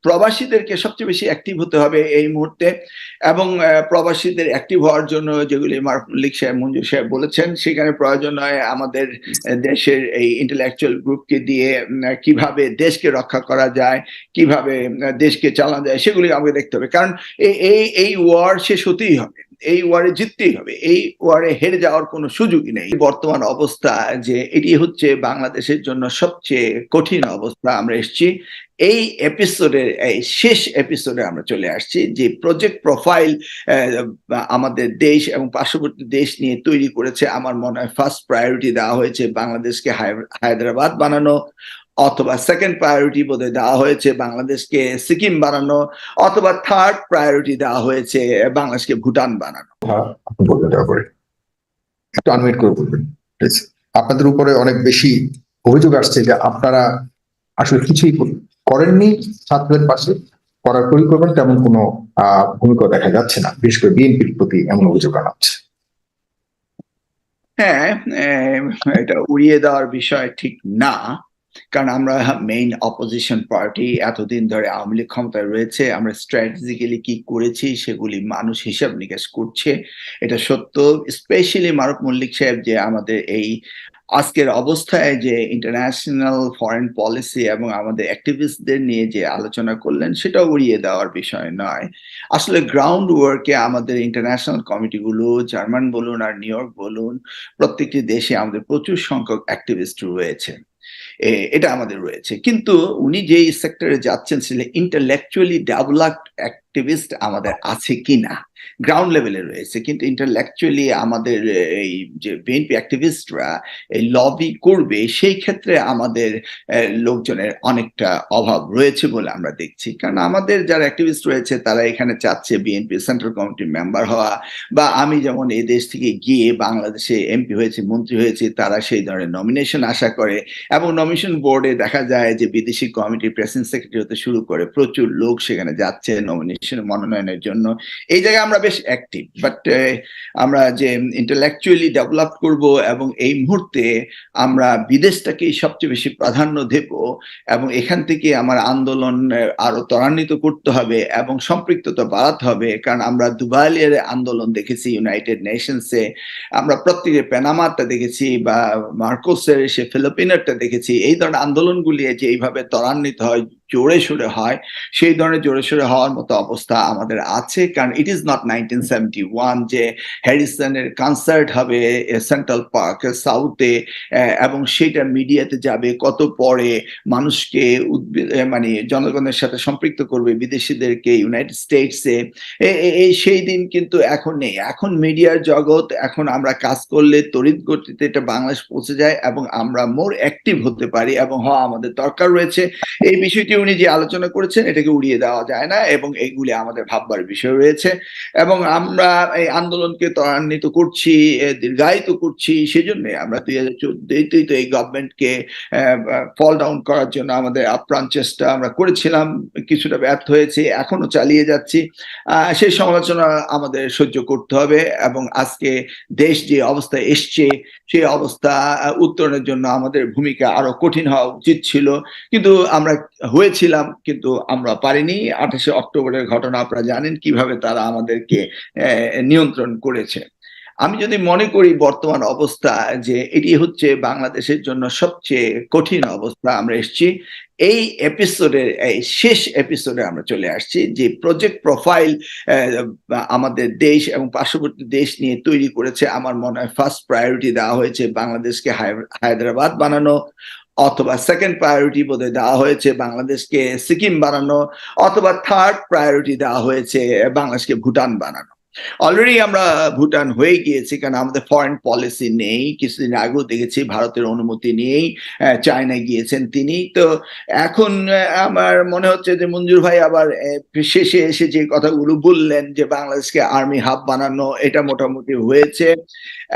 প্রবাসীদেরকে সবচেয়ে বেশি অ্যাক্টিভ হতে হবে এই মুহূর্তে, এবং প্রবাসীদের অ্যাক্টিভ হওয়ার জন্য যেগুলি মারুফ মল্লিক সাহেব, মঞ্জুর সাহেব বলেছেন, সেখানে প্রয়োজন হয় আমাদের দেশের এই ইন্টেলেকচুয়াল গ্রুপকে দিয়ে কিভাবে দেশকে রক্ষা করা যায়, কিভাবে দেশকে চালানো যায়, সেগুলি আমাকে দেখতে হবে। কারণ এই ওয়ার শেষ হতেই হবে, এই ওয়ারে জিততেই হবে, এই ওয়ারে হেরে যাওয়ার কোনো সুযোগই নেই। বর্তমান অবস্থা যে এটি হচ্ছে বাংলাদেশের জন্য সবচেয়ে কঠিন অবস্থা। আমরা এসেছি এই এপিসোডের, এই শেষ এপিসোডে আমরা চলে আসছি, যে প্রজেক্ট প্রোফাইল আমাদের দেশ এবং পার্শ্ববর্তী দেশ নিয়ে তৈরি করেছে। আমার মনে হয় ফার্স্ট প্রায়োরিটি দেওয়া হয়েছে বাংলাদেশকে হায়দ্রাবাদ বানানো, অথবা সেকেন্ড প্রায়োরিটি বোধহয় দেওয়া হয়েছে বাংলাদেশকে সিকিম বানানো, অথবা থার্ড প্রায়োরিটি দেওয়া হয়েছে বাংলাদেশকে ভুটান বানানো। একটু আনমিউট করে বলবেন প্লিজ। আপনাদের উপরে অনেক বেশি অভিযোগ আসছে যে আপনারা আসলে কিছুই করেননি ছাত্রদের পাশে, করার পরিকল্পনা তেমন কোনো ভূমিকা দেখা যাচ্ছে না, বিশেষ করে বিএনপির প্রতি এমন অভিযোগ আনা হচ্ছে। হ্যাঁ, এটা উড়িয়ে দেওয়ার বিষয় ঠিক না, কারণ আমরা মেইন অপোজিশন পার্টি, এতদিন ধরে আওয়ামী লীগ ক্ষমতায় রয়েছে, আমরা স্ট্র্যাটেজিক্যালি কি করেছি সেগুলি মানুষ হিসাব নিকাশ করছে, এটা সত্য। স্পেশালি মারুফ মল্লিক সাহেব যে আমাদের এই আজকের অবস্থায় যে ইন্টারন্যাশনাল ফরেন পলিসি এবং আমাদের অ্যাক্টিভিস্টদের নিয়ে যে আলোচনা করলেন, সেটা উড়িয়ে দেওয়ার বিষয় নয়। আসলে গ্রাউন্ড ওয়ার্কে আমাদের ইন্টারন্যাশনাল কমিটিগুলো, জার্মান বলুন আর নিউ ইয়র্ক বলুন, প্রত্যেকটি দেশে আমাদের প্রচুর সংখ্যক অ্যাক্টিভিস্ট রয়েছে, এটা আমাদের রয়েছে। কিন্তু উনি যে সেক্টরে যাচ্ছেন সেটা ইন্টালেকচুয়ালি ডেভেলপড অ্যাক্টিভিস্ট আমাদের আছে কিনা, গ্রাউন্ড লেভেলে রয়েছে, কিন্তু ইন্টালেকচুয়ালি আমাদের এই যে বিএনপি অ্যাক্টিভিস্টরা এই লবি করবে, সেই ক্ষেত্রে আমাদের লোকজনের অনেকটা অভাব রয়েছে বলে আমরা দেখছি। কারণ আমাদের যারা অ্যাক্টিভিস্ট রয়েছে তারা এখানে চাচ্ছে বিএনপি সেন্ট্রাল কমিটির মেম্বার হওয়া, বা আমি যেমন এই দেশ থেকে গিয়ে বাংলাদেশে এমপি হয়েছি, মন্ত্রী হয়েছি, তারা সেই ধরনের নমিনেশন আশা করে। এবং নমিনেশন বোর্ডে দেখা যায় যে বিদেশি কমিটির প্রেসিডেন্ট সেক্রেটারি হতে শুরু করে প্রচুর লোক সেখানে যাচ্ছে নমিনেশন মনোনয়নের জন্য। এই জায়গায় আমরা বেশ অ্যাক্টিভ, বাট আমরা যে ইন্টেলেকচুয়ালি ডেভেলপ করব এবং এই মুহূর্তে আমরা বিদেশটাকেই সবচেয়ে বেশি প্রাধান্য দেব, এবং এখান থেকে আমার আন্দোলন আরো ত্বরান্বিত করতে হবে এবং সম্পৃক্ততা বাড়াতে হবে। কারণ আমরা দুবাইয়ের আন্দোলন দেখেছি ইউনাইটেড নেশনসে, আমরা প্রত্যেকে পেনামারটা দেখেছি, বা মার্কোসের সে ফিলিপিনারটা দেখেছি। এই ধরনের আন্দোলনগুলি যে এইভাবে ত্বরান্বিত হয়, জোরে সোরে হয়, সেই ধরনের জোরে সোরে হওয়ার মতো অবস্থা আমাদের আছে। কারণ ইট ইজ নট 1971 যে হ্যারিসনের কনসার্ট হবে সেন্ট্রাল পার্ক সাউথে, এবং সেটা মিডিয়াতে যাবে কত পরে, মানুষকে মানে জনগণের সাথে সম্পৃক্ত করবে, বিদেশিদেরকে ইউনাইটেড স্টেটসে, সেই দিন কিন্তু এখন নেই। এখন মিডিয়ার জগৎ, এখন আমরা কাজ করলে তড়িৎ গতিতে এটা বাংলাদেশ পৌঁছে যায় এবং আমরা মোর অ্যাক্টিভ হতে পারি, এবং আমাদের দরকার রয়েছে। এই বিষয়টি উনি যে আলোচনা করেছেন এটাকে উড়িয়ে দেওয়া যায় না, এবং এইগুলি আমাদের ভাববার বিষয় রয়েছে। এবং আমরা এই আন্দোলনকে ত্বরান্বিত করছি, দীর্ঘায়িত করছি, সেজন্য আমরা 2014 তো এই গভর্নমেন্টকে ফল ডাউন করার জন্য আমাদের আপ্রাণ চেষ্টা আমরা করেছিলাম, কিছুটা ব্যর্থ হয়েছে, এখনো চালিয়ে যাচ্ছি। সেই সমালোচনা আমাদের সহ্য করতে হবে, এবং আজকে দেশ যে অবস্থায় এসছে সেই অবস্থা উত্তরণের জন্য আমাদের ভূমিকা আরো কঠিন হওয়া উচিত ছিল, কিন্তু আমরা হয়েছিলাম, কিন্তু আমরা পারিনি। 28শে অক্টোবরের ঘটনা আপনারা জানেন কিভাবে তারা আমাদেরকে নিয়ন্ত্রণ করেছে। আমি যদি মনে করি বর্তমান অবস্থা যে এটি হচ্ছে বাংলাদেশের জন্য সবচেয়ে কঠিন অবস্থা, আমরা এসেছি এই এপিসোডের, এই শেষ এপিসোডে আমরা চলে আসছি, যে প্রজেক্ট প্রোফাইল আমাদের দেশ এবং পার্শ্ববর্তী দেশ নিয়ে তৈরি করেছে। আমার মনে হয় ফার্স্ট প্রায়োরিটি দেওয়া হয়েছে বাংলাদেশকে হায়দ্রাবাদ বানানো, অথবা সেকেন্ড প্রায়োরিটি বোধহয় দেওয়া হয়েছে বাংলাদেশকে সিকিম বানানো, অথবা থার্ড প্রায়োরিটি দেওয়া হয়েছে বাংলাদেশকে ভুটান বানানো। অলরেডি আমরা ভুটান হয়ে গিয়েছি, কারণ আমাদের ফরেন পলিসি নেই। কিছুদিন আগেও দেখেছি ভারতের অনুমতি নিয়েই চায়নায় গিয়েছেন তিনি। তো এখন আমার মনে হচ্ছে যে মঞ্জুর ভাই আবার শেষে এসে যে কথাগুলো বললেন যে বাংলাদেশকে আর্মি হাব বানানো, এটা মোটামুটি হয়েছে।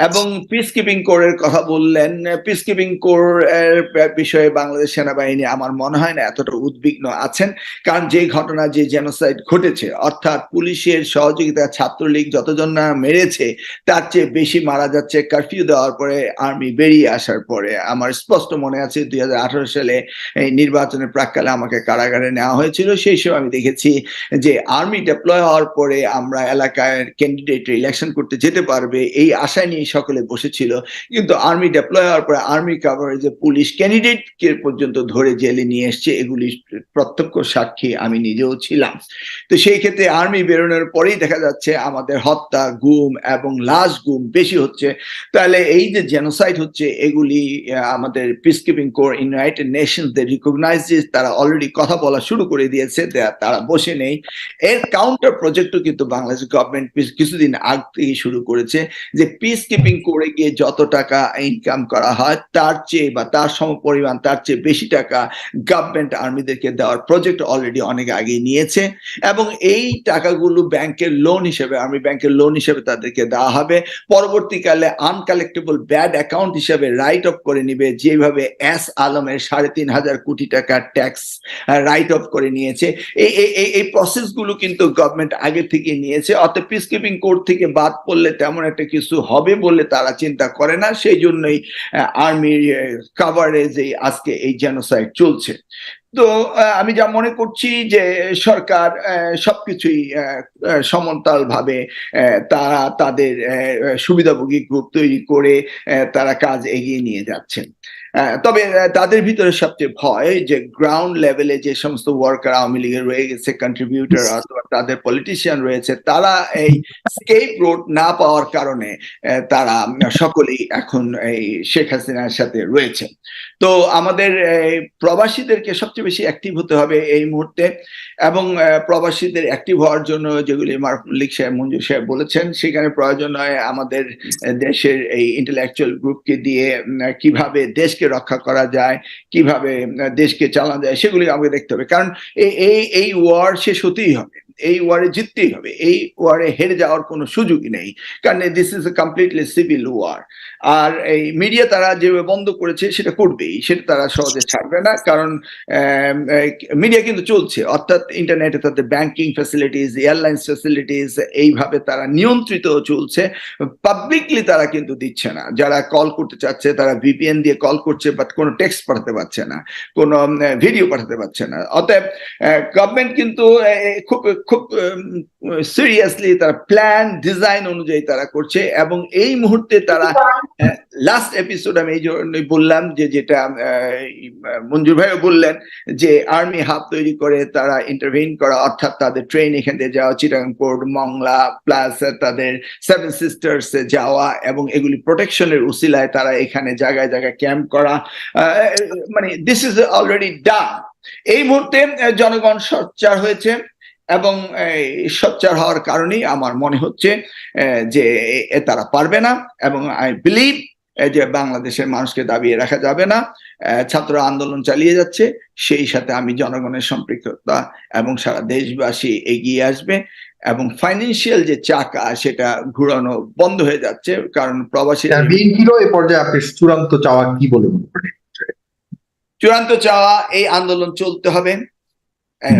এবং পিস কিপিং কোরের কথা বললেন, পিস কিপিং কোর বিষয়ে বাংলাদেশ সেনাবাহিনী আমার মনে হয় না এতটা উদ্বিগ্ন আছেন, কারণ যে ঘটনা, যে জেনোসাইড ঘটেছে, অর্থাৎ পুলিশের সহযোগিতা ছাত্র ছাত্রলীগ যতজন না মেরেছে তার চেয়ে বেশি মারা যাচ্ছে কারফিউ দেওয়ার পরে, আর্মি বেরিয়ে আসার পরে। আমার স্পষ্ট মনে আছে 2018 সালে এই নির্বাচনের প্রাক্কালে আমাকে কারাগারে নেওয়া হয়েছিল। সেই সময় আমি দেখেছি যে আর্মি ডিপ্লয় হওয়ার পরে আমরা এলাকায় ক্যান্ডিডেট ইলেকশন করতে যেতে পারবে এই আশায় নিয়ে সকলে বসেছিল, কিন্তু আর্মি ডিপ্লয় হওয়ার পরে আর্মি কভারেজে পুলিশ ক্যান্ডিডেটকে পর্যন্ত ধরে জেলে নিয়ে এসছে। এগুলি প্রত্যক্ষ সাক্ষী আমি নিজেও ছিলাম। তো সেই ক্ষেত্রে আর্মি বেরোনোর পরেই দেখা যাচ্ছে আমাদের হত্যা, গুম এবং লাশ গুম বেশি হচ্ছে। তাহলে এই যে জেনোসাইড হচ্ছে, এগুলি আমাদের peace keeping corps United Nations recognise, তারা অলরেডি কথা বলা শুরু করে দিয়েছে, তারা বসে নেই। এর কাউন্টার প্রজেক্টও কিন্তু বাংলাদেশ গভর্নমেন্ট কিছুদিন আগ থেকে শুরু করেছে, যে পিস কিপিং করে গিয়ে যত টাকা ইনকাম করা হয় তার চেয়ে বা তার সমপরিমাণ, তার চেয়ে বেশি টাকা গভর্নমেন্ট আর্মিদেরকে দেওয়ার প্রজেক্ট অলরেডি অনেক আগে নিয়েছে। এবং এই টাকাগুলো ব্যাংকের লোন হিসেবে, আর্মি ব্যাংকের লোন হিসেবে তাদেরকে দেওয়া হবে। পরবর্তীকালে আনকালেক্টেবল ব্যাড অ্যাকাউন্ট হিসেবে রাইট অফ করে নিবে, যেভাবে এস আলমের 3,500 কোটি টাকা ট্যাক্স রাইট অফ করে নিয়েছে। এই প্রসেসগুলো কিন্তু গভর্নমেন্ট আগে থেকে নিয়েছে। অর্থাৎ পিস কিপিং কোড থেকে বাদ পড়লে তেমন একটা কিছু হবে বলে তারা চিন্তা করে না। সেই জন্যই আর্মির কাভারেজে আজকে এই জেনোসাইড চলছে। তো আমি যা মনে করছি যে সরকার সবকিছুই সমন্তাল ভাবে তারা তাদের সুবিধাভোগী গ্রুপ তৈরি করে তারা কাজ এগিয়ে নিয়ে যাচ্ছেন। তবে তাদের ভিতরে সবচেয়ে ভয় যে গ্রাউন্ড লেভেলে যে সমস্ত ওয়ার্কার আওয়ামী লীগের রয়ে গেছে, কন্ট্রিবিউটর অথবা তাদের পলিটিশিয়ান রয়েছে, তারা এই স্কেপ রোড না পাওয়ার কারণে তারা সকলেই এখন এই শেখ হাসিনার সাথে রয়েছে। তো আমাদের প্রবাসীদেরকে সবচেয়ে বেশি অ্যাক্টিভ হতে হবে এই মুহূর্তে, এবং প্রবাসীদের অ্যাক্টিভ হওয়ার জন্য যেগুলি মারুফ সাহেব, মঞ্জুর সাহেব বলেছেন, সেখানে প্রয়োজন হয় আমাদের দেশের এই ইন্টেলেকচুয়াল গ্রুপকে দিয়ে কিভাবে দেশকে রক্ষা করা যায়, কিভাবে দেশকে চালানো যায়, সেগুলি আমাকে দেখতে হবে। কারণ এই ওয়ার শেষ হতেই হবে, এই ওয়ারে জিততেই হবে, এই ওয়ারে হেরে যাওয়ার কোনো সুযোগই নেই, কারণ this is a completely civil war. আর এই মিডিয়া তারা যেভাবে বন্ধ করেছে সেটা করবেই, সেটা তারা সহজে ছাড়বে না, কারণ মিডিয়া কিন্তু চলছে, অর্থাৎ ইন্টারনেটে তাদের ব্যাংকিং ফ্যাসিলিটিস, এয়ারলাইন্স ফ্যাসিলিটিস এইভাবে তারা নিয়ন্ত্রিত চলছে, পাবলিকলি তারা কিন্তু দিচ্ছে না। যারা কল করতে চাচ্ছে তারা ভিপিএন দিয়ে কল করছে, বাট কোনো টেক্সট পাঠাতে পারছে না, কোনো ভিডিও পাঠাতে পারছে না। অতএব গভর্নমেন্ট কিন্তু খুব খুব সিরিয়াসলি তারা প্ল্যান ডিজাইন অনুযায়ী তারা করছে। এবং এই মুহূর্তে তারা লাস্ট এপিসোড আমি এই জন্যই বললাম যে, যেটা মঞ্জুর ভাইও বললেন, যে আর্মি হাব তৈরি করে তারা ইন্টারভেইন করা, অর্থাৎ তাদের ট্রেন এখান থেকে যাওয়া চিটাগাং পোর্ট, মংলা, প্লাস তাদের সেভেন সিস্টার্স যাওয়া, এবং এগুলি প্রোটেকশনের উসিলায় তারা এখানে জায়গায় জায়গায় ক্যাম্প করা, মানে দিস ইজ অলরেডি ডান। এই মুহূর্তে জনগণ সোচ্চার হয়েছে, এবং সোচ্চার হওয়ার কারণেই আমার মনে হচ্ছে যে তারা পারবে না। এবং আই বিলিভ যে বাংলাদেশের মানুষকে দাবিয়ে রাখা যাবে না, ছাত্র আন্দোলন চালিয়ে যাচ্ছে, সেই সাথে আমি জনগণের সম্পৃক্ততা এবং সারা দেশবাসী এগিয়ে আসবে, এবং ফাইন্যান্সিয়াল যে চাকা সেটা ঘুরানো বন্ধ হয়ে যাচ্ছে, কারণ প্রবাসী বিএনপিরও এই পর্যায়ে আপনি চূড়ান্ত চাওয়া কি বলে মনে করেন? চূড়ান্ত চাওয়া, এই আন্দোলন চলতে হবে,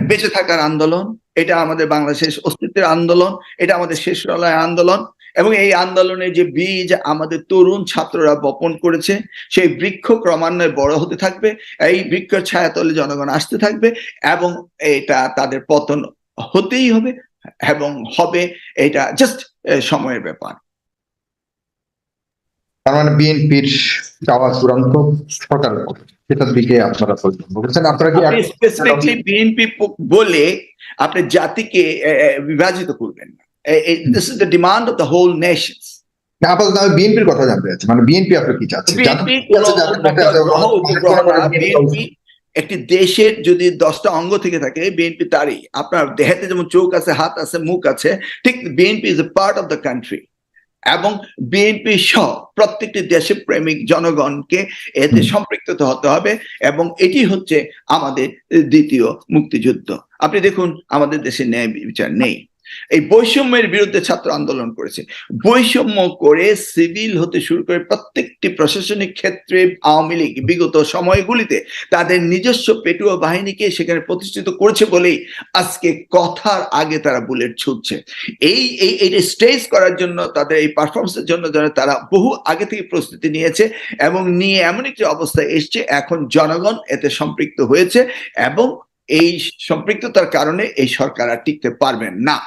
বেঁচে থাকার আন্দোলন, এটা আমাদের বাংলাদেশের অস্তিত্বের আন্দোলন, এটা আমাদের শেষ লড়াই আন্দোলন। এবং এই আন্দোলনে যে বীজ আমাদের তরুণ ছাত্ররা বপন করেছে, সেই বৃক্ষ ক্রমান্বয়ে বড় হতে থাকবে, এই বৃক্ষের ছায়াতলে জনগণ আসতে থাকবে, এবং এটা তাদের পতন হতেই হবে, এবং হবে, এটা জাস্ট সময়ের ব্যাপার। তার মানে বিএনপির চাওয়া চূড়ান্ত, সরকার সেটার দিকে আপনারা বলছেন। আপনারা কি স্পেসিফিকলি বিএনপি বলে আপনি জাতিকে বিভাজিত করবেন না। This is the demand of the whole nations. আপাতত আমি বিএনপির কথা জানতে চাচ্ছি, মানে বিএনপি আপনি কি চাচ্ছেন? বিএনপি একটি দেশের যদি 10টা অঙ্গ থেকে থাকে, বিএনপি তারই। আপনার দেহেতে যেমন চোখ আছে, হাত আছে, মুখ আছে, ঠিক BNP is a part of the country. এবং বিএনপি সহ প্রত্যেকটি দেশপ্রেমিক জনগণকে এতে সম্পৃক্ত হতে হবে, এবং এটি হচ্ছে আমাদের দ্বিতীয় মুক্তিযুদ্ধ। আপনি দেখুন আমাদের দেশে ন্যায় বিচার নেই, এই বৈষম্যের বিরুদ্ধে ছাত্র আন্দোলন করেছে। বৈষম্য করে সিভিল হতে শুরু করে প্রত্যেকটি প্রশাসনিক ক্ষেত্রে আওয়ামী লীগ বিগত সময়গুলিতে তাদের নিজস্ব পেটুয়া বাহিনীকে সেখানে প্রতিষ্ঠিত করেছে বলেই আজকে কথার আগে তারা বুলেট ছুটছে। এইটা স্টেজ করার জন্য, তাদের এই পারফরমেন্সের জন্য তারা বহু আগে থেকে প্রস্তুতি নিয়েছে এবং নিয়ে এমন একটি অবস্থায় এসছে, এখন জনগণ এতে সম্পৃক্ত হয়েছে এবং এই সম্পৃক্ততার কারণে এই সরকার আর টিকতে পারবেন না।